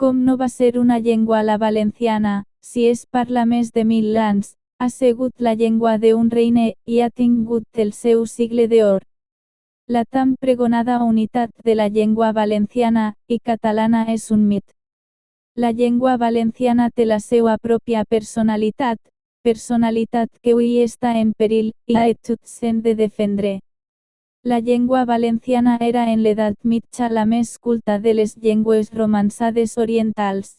Com no va ser una llengua la valenciana, si es parla més de 1000 anys, ha sigut la llengua d'un reine i ha tingut el seu sigle d'or. La tan pregonada unitat de la llengua valenciana i catalana és un mit. La llengua valenciana té la seva pròpia personalitat que avui està en perill i a tot s'hem de defendre. La llengua valenciana era en l'edat mitja la més culta de les llengües romançades orientals.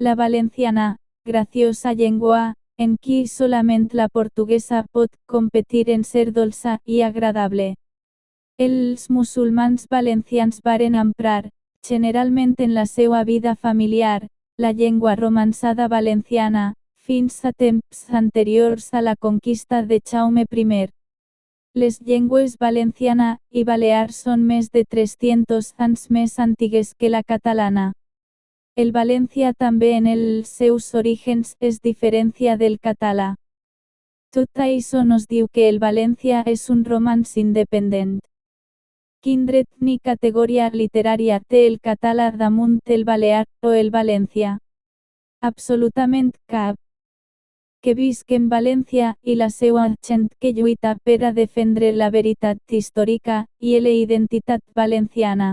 La valenciana, graciosa llengua, en qui solament la portuguesa pot competir en ser dolça i agradable. Els musulmans valencians varen emprar, generalment en la seva vida familiar, la llengua romançada valenciana, fins a temps anteriors a la conquista de Jaume I. Les llengües valenciana i balear són més de 300 anys més antigues que la catalana. El valencià també en els seus orígens es diferencia del català. Tot això nos diu que el valencià és un romanç independent. Quin dret ni categoria literària té el català damunt el balear o el valencià? Absolutament cap. Que visc en València i la seva gent que lluita per a defendre la veritat històrica i la identitat valenciana.